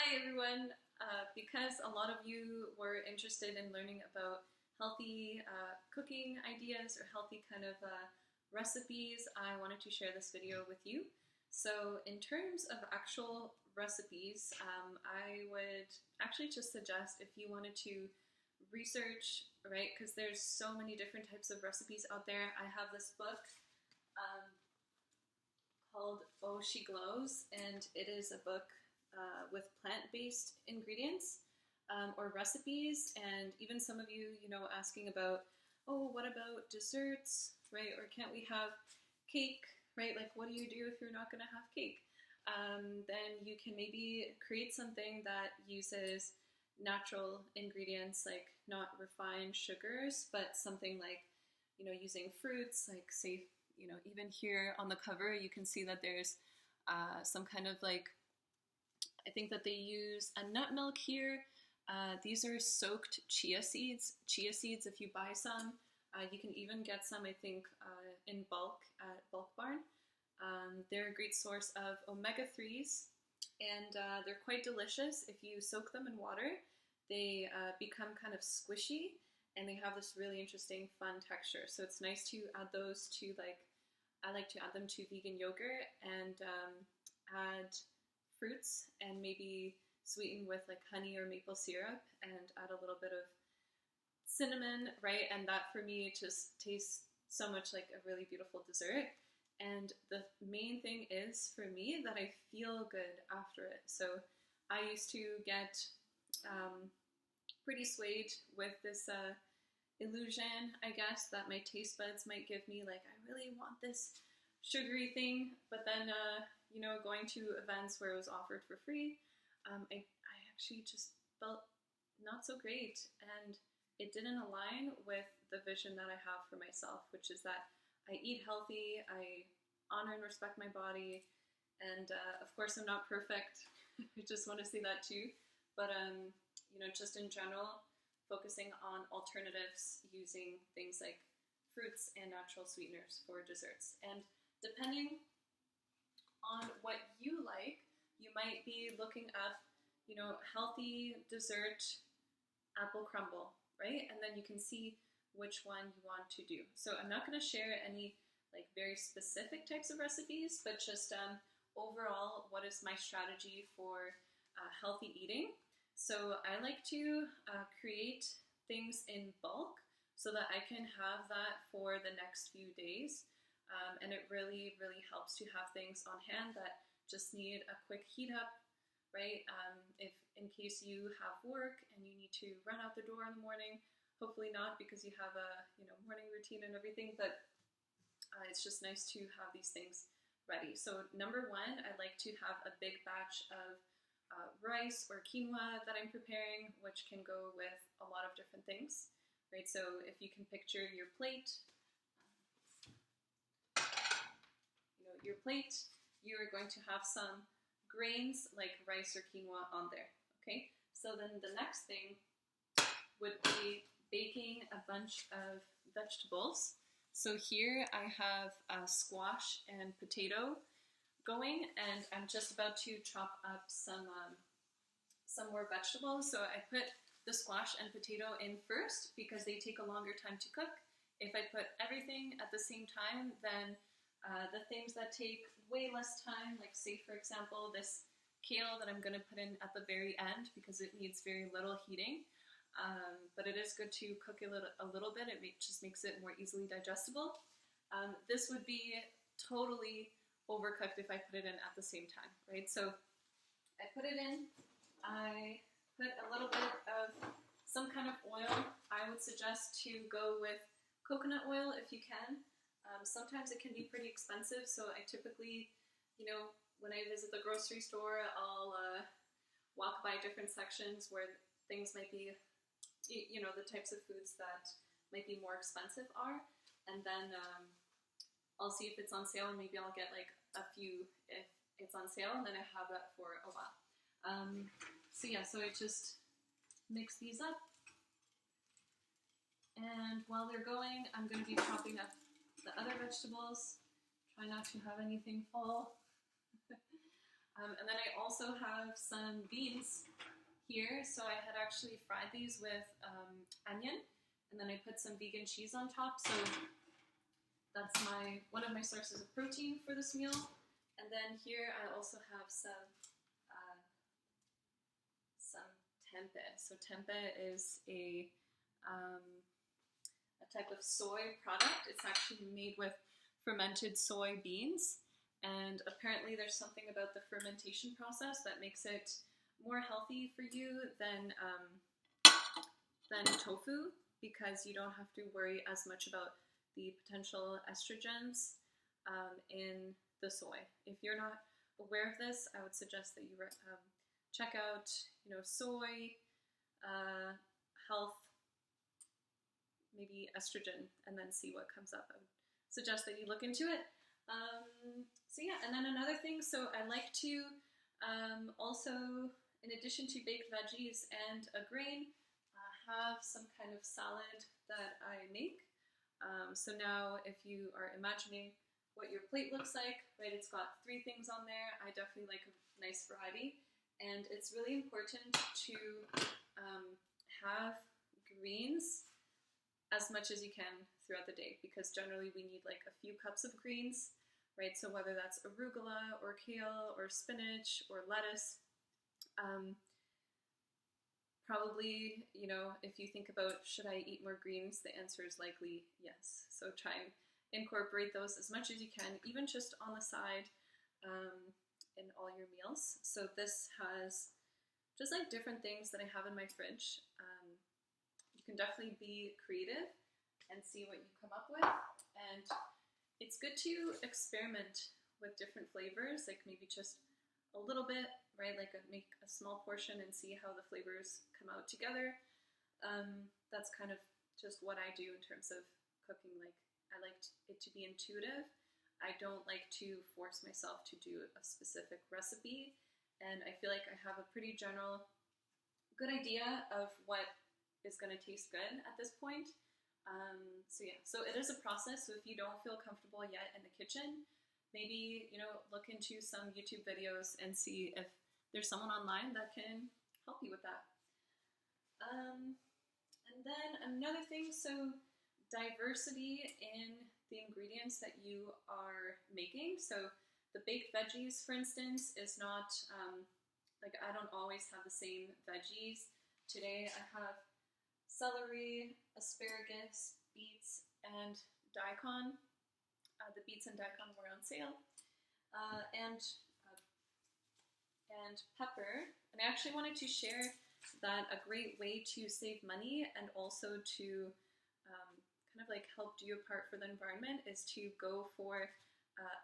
Hi everyone. Because a lot of you were interested in learning about healthy cooking ideas or healthy kind of recipes, I wanted to share this video with you. So in terms of actual recipes, I would actually just suggest if you wanted to research, right, because there's so many different types of recipes out there. I have this book called Oh She Glows, and it is a book with plant-based ingredients or recipes, and even some of you, asking about, oh, what about desserts, right? Or can't we have cake, right? Like, what do you do if you're not going to have cake? Then you can maybe create something that uses natural ingredients, like not refined sugars, but something like, using fruits, like say, even here on the cover, you can see that there's some kind of like, I think that they use a nut milk here. These are soaked chia seeds. Chia seeds, if you buy some, you can even get some, I think, in bulk at Bulk Barn. They're a great source of omega-3s, and they're quite delicious. If you soak them in water, they become kind of squishy, and they have this really interesting, fun texture. So it's nice to add those to, I like to add them to vegan yogurt and add fruits and maybe sweeten with like honey or maple syrup and add a little bit of cinnamon, right? And that for me just tastes so much like a really beautiful dessert. And the main thing is for me that I feel good after it. So I used to get pretty swayed with this illusion, I guess, that my taste buds might give me, like, I really want this sugary thing, but then going to events where it was offered for free, I actually just felt not so great, and it didn't align with the vision that I have for myself, which is that I eat healthy, I honor and respect my body, and of course I'm not perfect. I just want to say that too, but just in general, focusing on alternatives using things like fruits and natural sweeteners for desserts. And depending on what you like, you might be looking up, healthy dessert apple crumble, right? And then you can see which one you want to do. So I'm not going to share any like very specific types of recipes, but just overall, what is my strategy for healthy eating? So I like to create things in bulk so that I can have that for the next few days. And it really, really helps to have things on hand that just need a quick heat up, right? If in case you have work and you need to run out the door in the morning, hopefully not because you have a morning routine and everything, but it's just nice to have these things ready. So number one, I like to have a big batch of rice or quinoa that I'm preparing, which can go with a lot of different things, right? So if you can picture your plate, you are going to have some grains like rice or quinoa on there, okay? So then the next thing would be baking a bunch of vegetables. So here I have squash and potato going, and I'm just about to chop up some more vegetables. So I put the squash and potato in first because they take a longer time to cook. If I put everything at the same time, then the things that take way less time, like say for example this kale that I'm going to put in at the very end because it needs very little heating, but it is good to cook a little bit. It just makes it more easily digestible. This would be totally overcooked if I put it in at the same time, right? So I put it in, I put a little bit of some kind of oil. I would suggest to go with coconut oil if you can. Sometimes it can be pretty expensive, so I typically, when I visit the grocery store, I'll walk by different sections where things might be, the types of foods that might be more expensive are, and then I'll see if it's on sale, and maybe I'll get like a few if it's on sale, and then I have that for a while. So I just mix these up, and while they're going, I'm going to be chopping up the other vegetables. Try not to have anything fall. And then I also have some beans here. So I had actually fried these with onion, and then I put some vegan cheese on top. So that's one of my sources of protein for this meal. And then here I also have some tempeh. So tempeh is a type of soy product. It's actually made with fermented soy beans. And apparently there's something about the fermentation process that makes it more healthy for you than tofu, because you don't have to worry as much about the potential estrogens in the soy. If you're not aware of this, I would suggest that you check out, soy health, maybe estrogen, and then see what comes up. I would suggest that you look into it. So yeah, and then another thing, so I like to also, in addition to baked veggies and a grain, have some kind of salad that I make. So now if you are imagining what your plate looks like, right, it's got 3 things on there. I definitely like a nice variety, and it's really important to have greens as much as you can throughout the day, because generally we need like a few cups of greens, right? So whether that's arugula or kale or spinach or lettuce, probably, if you think about should I eat more greens, the answer is likely yes. So try and incorporate those as much as you can, even just on the side in all your meals. So this has just like different things that I have in my fridge. You can definitely be creative and see what you come up with. And it's good to experiment with different flavors, like maybe just a little bit, right? Like make a small portion and see how the flavors come out together. That's kind of just what I do in terms of cooking. Like I like it to be intuitive. I don't like to force myself to do a specific recipe. And I feel like I have a pretty general good idea of what is going to taste good at this point. So yeah, so it is a process. So if you don't feel comfortable yet in the kitchen, maybe, look into some YouTube videos and see if there's someone online that can help you with that. And then another thing, so diversity in the ingredients that you are making. So the baked veggies, for instance, is not, like I don't always have the same veggies. Today I have celery, asparagus, beets, and daikon. The beets and daikon were on sale. And pepper. And I actually wanted to share that a great way to save money and also to kind of like help do your part for the environment is to go for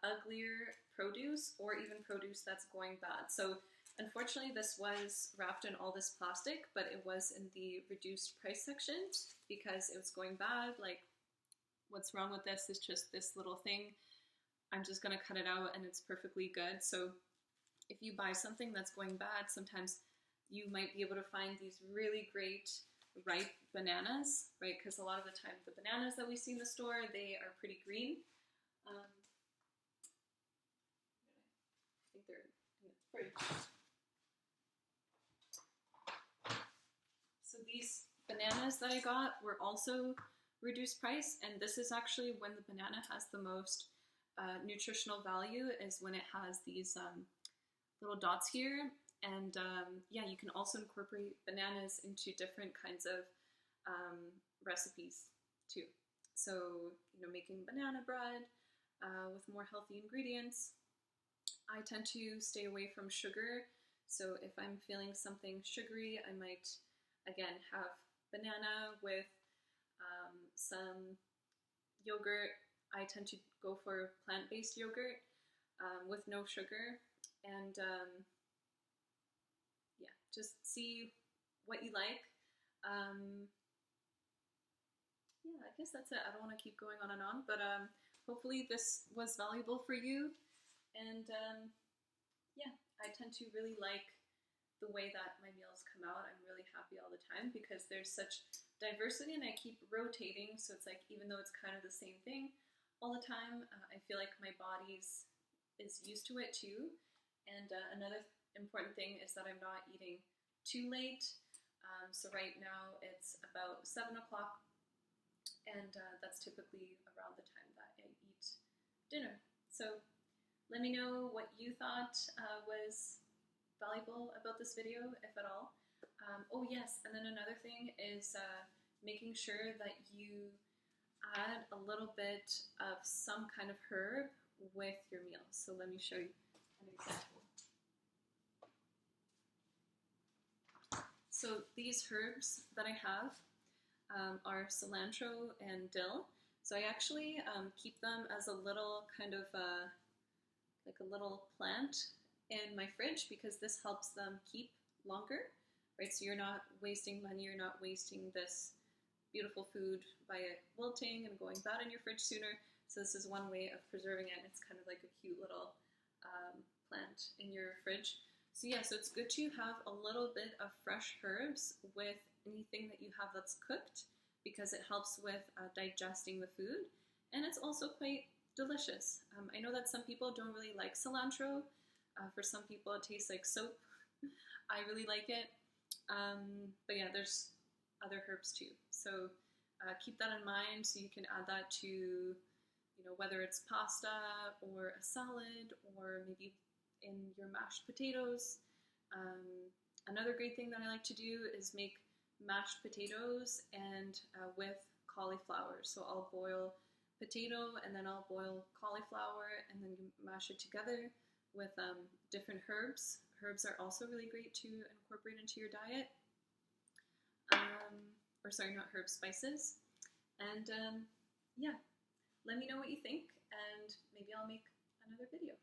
uglier produce, or even produce that's going bad. So unfortunately this was wrapped in all this plastic, but it was in the reduced price section because it was going bad. Like, what's wrong with this is just this little thing. I'm just gonna cut it out and it's perfectly good. So if you buy something that's going bad, sometimes you might be able to find these really great ripe bananas, right? Because a lot of the time the bananas that we see in the store, they are pretty green. I think they're in the fridge. So these bananas that I got were also reduced price, and this is actually when the banana has the most nutritional value, is when it has these little dots here. And yeah, you can also incorporate bananas into different kinds of recipes too. So, making banana bread with more healthy ingredients. I tend to stay away from sugar. So if I'm feeling something sugary, I might, again, have banana with some yogurt. I tend to go for plant-based yogurt with no sugar. And yeah, just see what you like. Yeah, I guess that's it. I don't want to keep going on and on, but hopefully this was valuable for you. And yeah, I tend to really like the way that my meals come out. I'm really happy all the time because there's such diversity and I keep rotating. So it's like, even though it's kind of the same thing all the time, I feel like my body is used to it too. And another important thing is that I'm not eating too late. So right now it's about 7 o'clock, and that's typically around the time that I eat dinner. So let me know what you thought was valuable about this video, if at all. Oh yes, and then another thing is making sure that you add a little bit of some kind of herb with your meal. So let me show you an example. So these herbs that I have are cilantro and dill. So I actually keep them as a little kind of like a little plant in my fridge because this helps them keep longer, right? So you're not wasting money, you're not wasting this beautiful food by it wilting and going bad in your fridge sooner. So this is one way of preserving it. It's kind of like a cute little plant in your fridge. So yeah, so it's good to have a little bit of fresh herbs with anything that you have that's cooked because it helps with digesting the food, and it's also quite delicious. I know that some people don't really like cilantro. For some people it tastes like soap. I really like it. But yeah, there's other herbs too. So keep that in mind so you can add that to, you know, whether it's pasta or a salad or maybe in your mashed potatoes. Another great thing that I like to do is make mashed potatoes and with cauliflower. So I'll boil potato and then I'll boil cauliflower and then mash it together with different herbs. Herbs are also really great to incorporate into your diet. Or sorry, not herbs, spices. And yeah, let me know what you think and maybe I'll make another video.